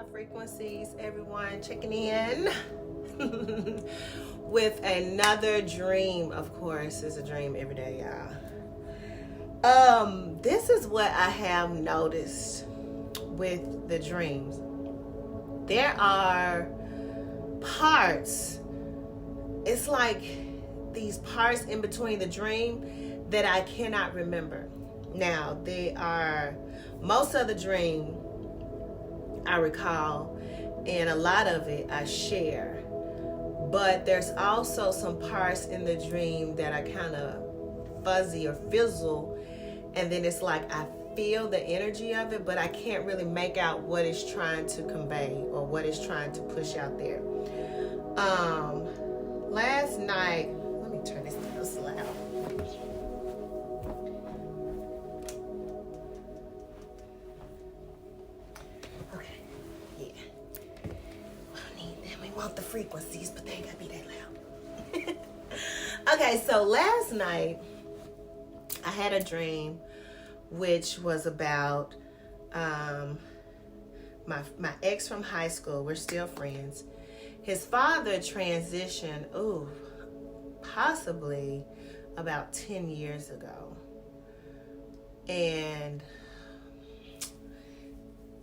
Frequencies, everyone checking in with another dream. Of course, it's a dream every day, y'all. This is what I have noticed with the dreams. There are parts, it's like these parts in between the dream that I cannot remember. Now, they are most of the dream I recall, and a lot of it I share. But there's also some parts in the dream that are kind of fuzzy or fizzle, and then it's like I feel the energy of it, but I can't really make out what it's trying to convey or what it's trying to push out there. Last night, let me turn this down loud. Want the frequencies, but they ain't gotta be that loud. Okay, so last night I had a dream which was about my ex from high school. We're still friends. His father transitioned, possibly about 10 years ago. And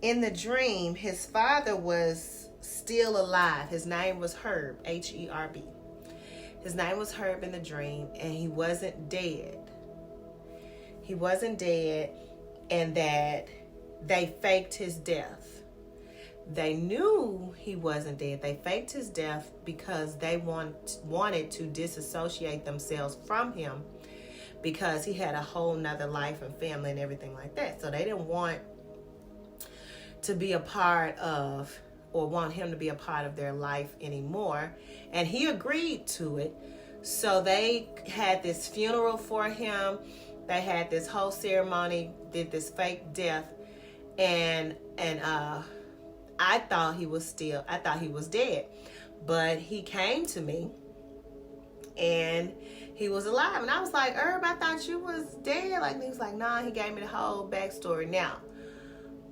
in the dream, his father was still alive. His name was Herb, Herb. His name was Herb in the dream, and he wasn't dead. He wasn't dead, and that they faked his death. They knew he wasn't dead. They faked his death because they wanted to disassociate themselves from him because he had a whole nother life and family and everything like that. So they didn't want to be a part of or want him to be a part of their life anymore. And he agreed to it. So they had this funeral for him. They had this whole ceremony, did this fake death. And I thought he was dead. But he came to me and he was alive. And I was like, Herb, I thought you was dead. Like, he was like, nah, he gave me the whole backstory. Now,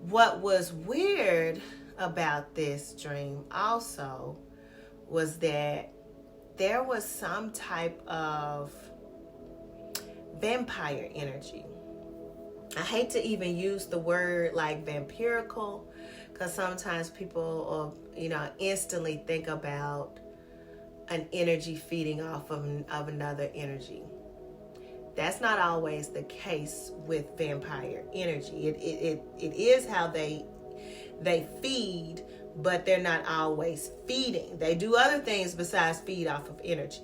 what was weird about this dream also was that there was some type of vampire energy. I hate to even use the word like vampirical because sometimes people instantly think about an energy feeding off of another energy. That's not always the case with vampire energy. It is how they feed, but they're not always feeding. They do other things besides feed off of energy.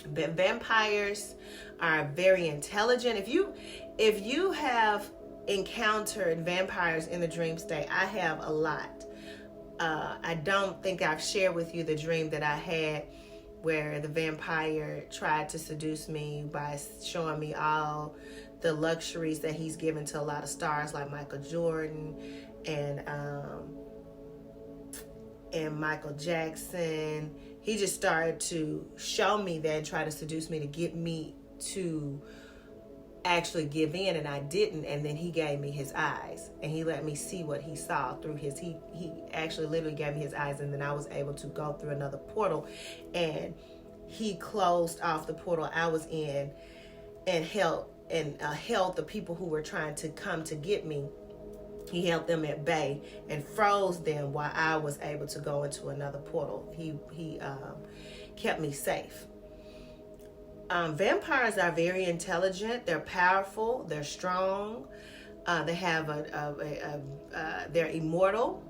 Vampires are very intelligent. If you have encountered vampires in the dream state, I have a lot. I don't think I've shared with you the dream that I had where the vampire tried to seduce me by showing me all the luxuries that he's given to a lot of stars like Michael Jordan and Michael Jackson. He just started to show me that and try to seduce me to get me to actually give in, and I didn't. And then he gave me his eyes and he let me see what he saw through he actually literally gave me his eyes, and then I was able to go through another portal, and he closed off the portal I was in and held the people who were trying to come to get me. He held them at bay and froze them while I was able to go into another portal. He kept me safe. Vampires are very intelligent. They're powerful. They're strong. They have they're immortal.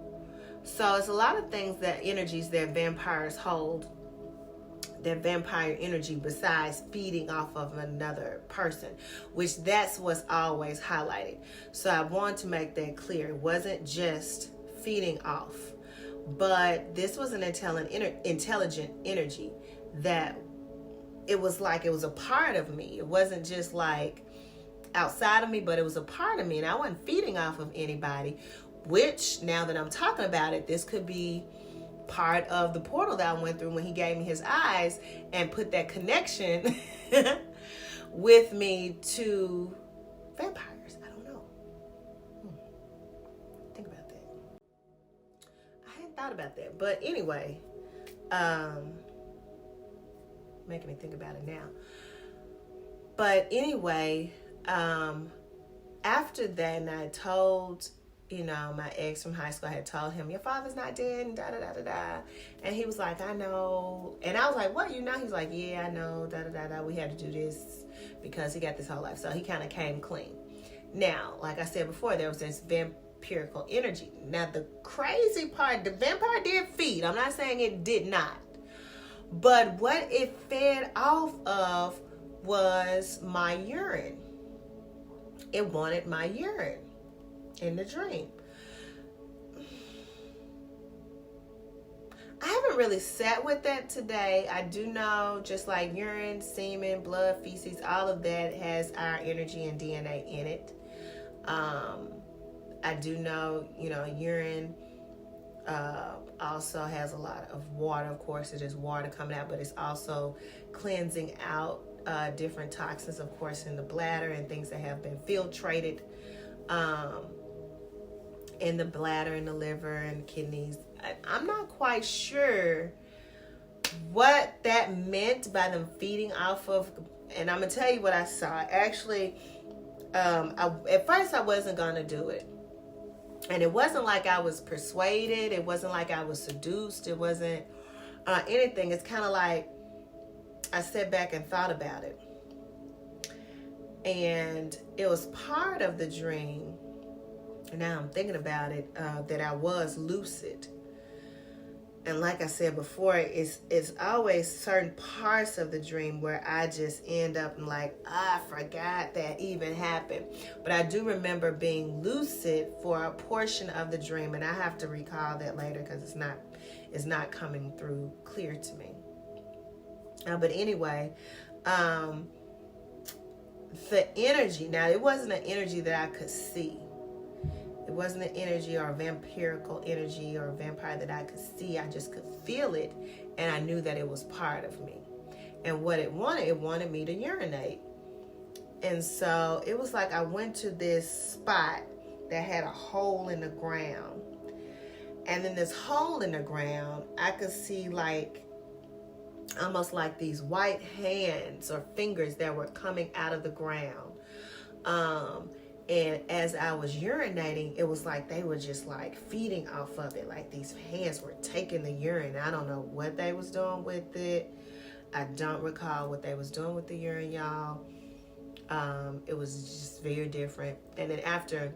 So it's a lot of things, that energies that vampires hold, their vampire energy, besides feeding off of another person, which that's what's always highlighted. So I want to make that clear. It wasn't just feeding off, but this was an intelligent energy that it was like it was a part of me. It wasn't just like outside of me, but it was a part of me, and I wasn't feeding off of anybody, which now that I'm talking about it, this could be part of the portal that I went through when he gave me his eyes and put that connection with me to vampires. I don't know. Think about that. thought about that. But anyway, making me think about it now. But anyway, after that, and I told, my ex from high school, I had told him, your father's not dead, and da-da-da-da-da. And he was like, I know. And I was like, what, you know? He was like, yeah, I know, da-da-da-da. We had to do this because he got this whole life. So he kind of came clean. Now, like I said before, there was this vampirical energy. Now, the crazy part, the vampire did feed. I'm not saying it did not. But what it fed off of was my urine. It wanted my urine in the dream. I haven't really sat with that today. I do know, just like urine, semen, blood, feces, all of that has our energy and DNA in it. I do know, urine also has a lot of water. Of course, it is water coming out, but it's also cleansing out different toxins, of course, in the bladder and things that have been filtrated in the bladder and the liver and kidneys. I'm not quite sure what that meant by them feeding off of, and I'm gonna tell you what I saw. Actually, at first I wasn't gonna do it, and it wasn't like I was persuaded. It wasn't like I was seduced. It wasn't anything. It's kind of like I sat back and thought about it, and it was part of the dream. Now I'm thinking about it, that I was lucid. And like I said before, it's always certain parts of the dream where I just end up and like, I forgot that even happened. But I do remember being lucid for a portion of the dream, and I have to recall that later because it's not coming through clear to me. But anyway, the energy, now it wasn't an energy that I could see. It wasn't an energy or a vampirical energy or a vampire that I could see. I just could feel it, and I knew that it was part of me. And what it wanted me to urinate. And so it was like I went to this spot that had a hole in the ground. And in this hole in the ground, I could see like almost like these white hands or fingers that were coming out of the ground. And as I was urinating, it was like they were just like feeding off of it. Like these hands were taking the urine. I don't know what they was doing with it. I don't recall what they was doing with the urine, y'all. It was just very different. And then after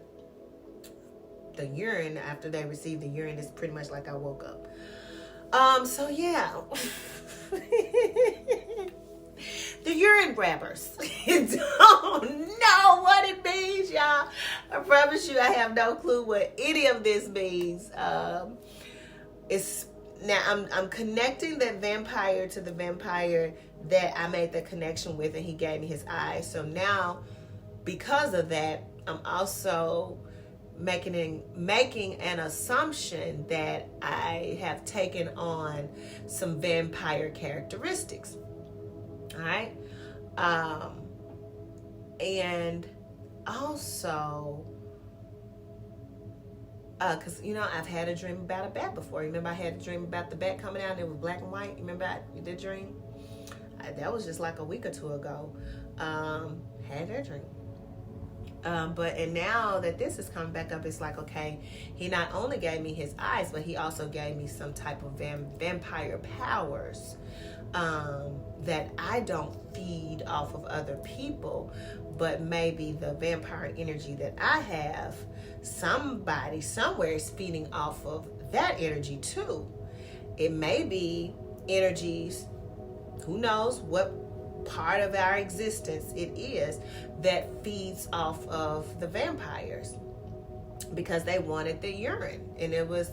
they received the urine, it's pretty much like I woke up. So yeah. The urine grabbers. Don't know what it means, y'all. I promise you I have no clue what any of this means. I'm connecting that vampire to the vampire that I made the connection with, and he gave me his eyes. So now, because of that, I'm also making an assumption that I have taken on some vampire characteristics. All right. And also, because, I've had a dream about a bat before. Remember, I had a dream about the bat coming out and it was black and white. You remember that dream? That was just like a week or two ago. Had that dream. And now that this is coming back up, it's like, okay, he not only gave me his eyes, but he also gave me some type of vampire powers that I don't feed off of other people, but maybe the vampire energy that I have, somebody somewhere is feeding off of that energy too. It may be energies, who knows what part of our existence it is that feeds off of the vampires, because they wanted the urine, and it was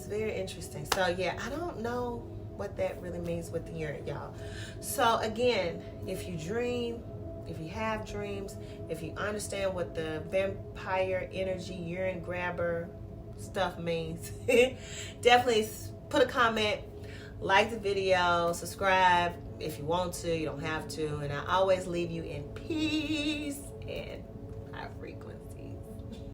very interesting. So yeah, I don't know what that really means with the urine, y'all. So again, if you dream, if you have dreams, if you understand what the vampire energy, urine grabber stuff means, definitely put a comment, like the video, subscribe if you want to. You don't have to. And I always leave you in peace and